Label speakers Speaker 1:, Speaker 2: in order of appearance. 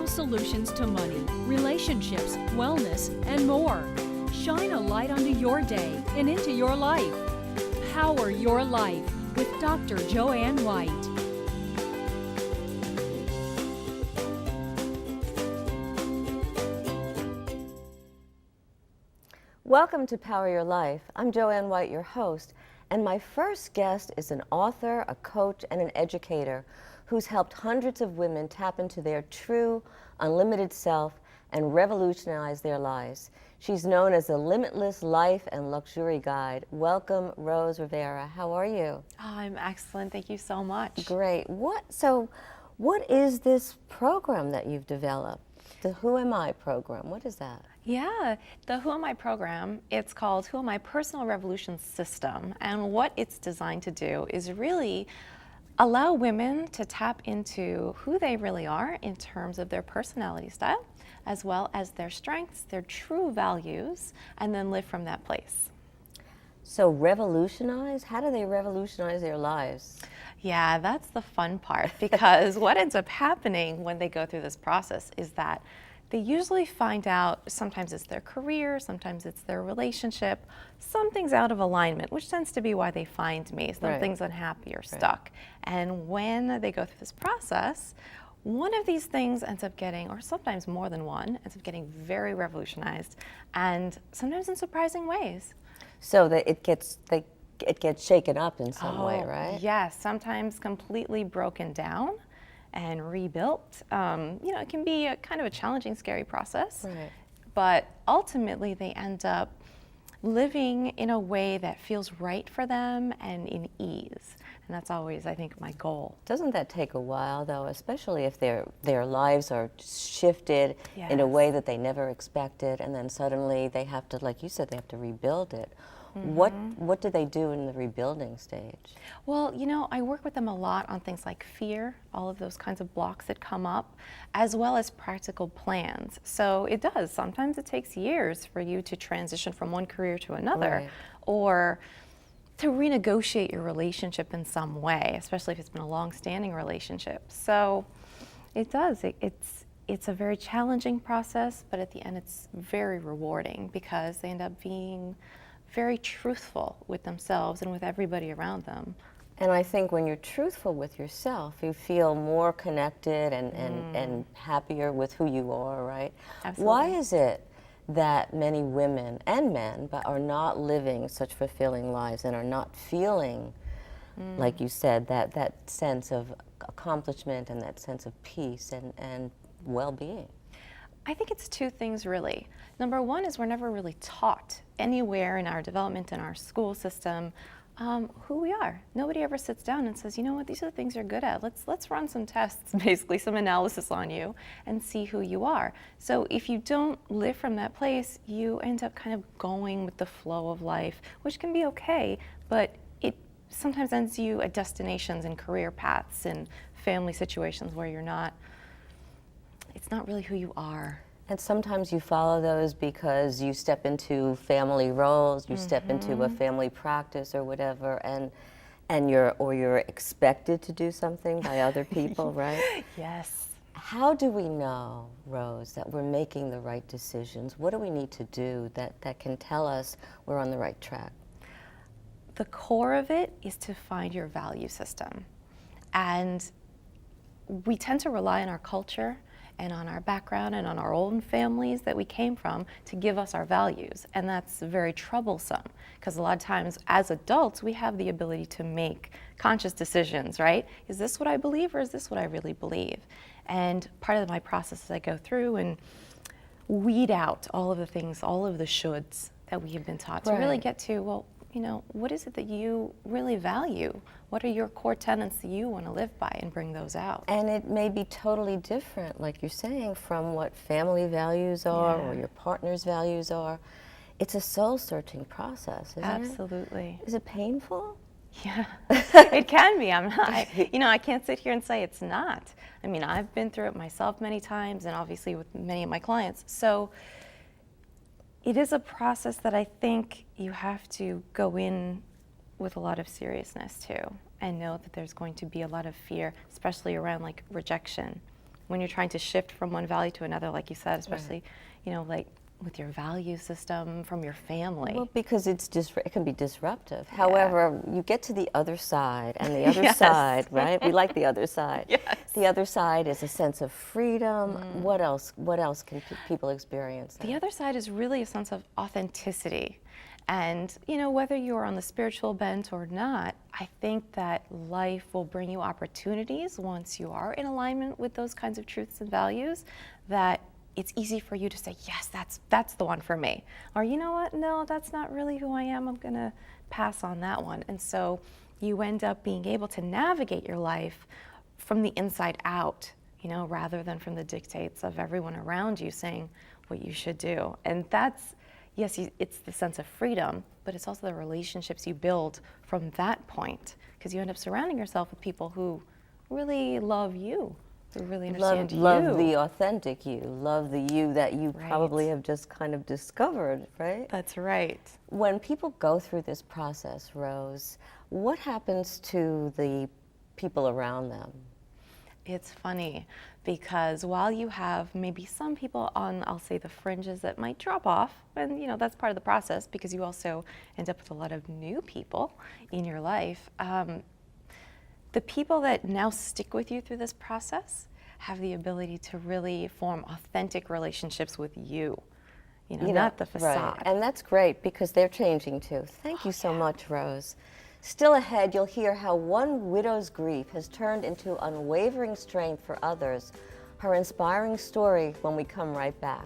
Speaker 1: unconventional solutions to money, relationships, wellness, and more. Shine a light onto your day and into your life. Power Your Life with Dr. Joanne White.
Speaker 2: Welcome to Power Your Life. I'm Joanne White, your host, and my first guest is an author, a coach, and an educator who's helped hundreds of women tap into their true, unlimited self and revolutionize their lives. She's known as the Limitless Life and Luxury Guide. Welcome, Rose Rivera. How are you?
Speaker 3: Oh, I'm excellent. Thank you so much.
Speaker 2: Great. What is this program that you've developed? The Who Am I program, what is that?
Speaker 3: Yeah, the Who Am I program, it's called Who Am I Personal Revolution System. And what it's designed to do is really allow women to tap into who they really are in terms of their personality style, as well as their strengths, their true values, and then live from that place.
Speaker 2: So revolutionize? How do they revolutionize their lives?
Speaker 3: Yeah, that's the fun part, because what ends up happening when they go through this process is that they usually find out, sometimes it's their career, sometimes it's their relationship, something's out of alignment, which tends to be why they find me. Something's unhappy or stuck. And when they go through this process, one of these things ends up getting, or sometimes more than one, ends up getting very revolutionized, and sometimes in surprising ways.
Speaker 2: So that it gets shaken up in some way, right?
Speaker 3: Yes, sometimes completely broken down and rebuilt. It can be a kind of a challenging, scary process, but ultimately they end up living in a way that feels right for them and in ease. And that's always, I think, my goal.
Speaker 2: Doesn't that take a while, though, especially if their lives are shifted in a way that they never expected, and then suddenly they have to, like you said, they have to rebuild it. What do they do in the rebuilding stage?
Speaker 3: Well, I work with them a lot on things like fear, all of those kinds of blocks that come up, as well as practical plans. So it does. Sometimes it takes years for you to transition from one career to another, or to renegotiate your relationship in some way, especially if it's been a long-standing relationship. So it does. It's a very challenging process, but at the end it's very rewarding because they end up being very truthful with themselves and with everybody around them.
Speaker 2: And I think when you're truthful with yourself, you feel more connected and happier with who you are, right?
Speaker 3: Absolutely.
Speaker 2: Why is it that many women and men are not living such fulfilling lives and are not feeling, like you said, that sense of accomplishment and that sense of peace and well-being?
Speaker 3: I think it's two things, really. Number one is we're never really taught anywhere in our development in our school system who we are. Nobody ever sits down and says, you know what, these are the things you're good at. Let's run some tests, basically some analysis on you and see who you are. So if you don't live from that place, you end up kind of going with the flow of life, which can be okay, but it sometimes ends you at destinations and career paths and family situations where it's not really who you are.
Speaker 2: And sometimes you follow those because you step into family roles, you step into a family practice or whatever, and you're expected to do something by other people, right?
Speaker 3: Yes.
Speaker 2: How do we know, Rose, that we're making the right decisions? What do we need to do that can tell us we're on the right track?
Speaker 3: The core of it is to find your value system. And we tend to rely on our culture and on our background and on our own families that we came from to give us our values. And that's very troublesome because a lot of times as adults, we have the ability to make conscious decisions, right? Is this what I believe or is this what I really believe? And part of my process is I go through and weed out all of the things, all of the shoulds that we have been taught to really get to, well, what is it that you really value? What are your core tenets that you want to live by and bring those out?
Speaker 2: And it may be totally different, like you're saying, from what family values are or your partner's values are. It's a soul-searching process, isn't it?
Speaker 3: Absolutely.
Speaker 2: Is it painful?
Speaker 3: Yeah, it can be. I can't sit here and say it's not. I mean, I've been through it myself many times and obviously with many of my clients. So it is a process that I think you have to go in with a lot of seriousness too, and know that there's going to be a lot of fear, especially around like rejection when you're trying to shift from one value to another, like you said, especially, like with your value system from your family.
Speaker 2: Well, because it can be disruptive. However, you get to the other side, and the other
Speaker 3: Yes.
Speaker 2: side, right? We like the other side.
Speaker 3: Yes.
Speaker 2: The other side is a sense of freedom. What else? What else can people experience?
Speaker 3: The other side is really a sense of authenticity. And, whether you're on the spiritual bent or not, I think that life will bring you opportunities once you are in alignment with those kinds of truths and values, that it's easy for you to say, yes, that's the one for me. Or, you know what, no, that's not really who I am. I'm going to pass on that one. And so you end up being able to navigate your life from the inside out, rather than from the dictates of everyone around you saying what you should do. And that's, yes, it's the sense of freedom, but it's also the relationships you build from that point, because you end up surrounding yourself with people who really love you, who really understand you.
Speaker 2: Love the authentic you, love the you that you
Speaker 3: Right.
Speaker 2: probably have just kind of discovered, right?
Speaker 3: That's right.
Speaker 2: When people go through this process, Rose, what happens to the people around them?
Speaker 3: It's funny because while you have maybe some people on, I'll say, the fringes that might drop off, and that's part of the process because you also end up with a lot of new people in your life. The people that now stick with you through this process have the ability to really form authentic relationships with you, not the facade.
Speaker 2: Right. And that's great because they're changing too. Thank you so much, Rose. Still ahead, you'll hear how one widow's grief has turned into unwavering strength for others. Her inspiring story when we come right back.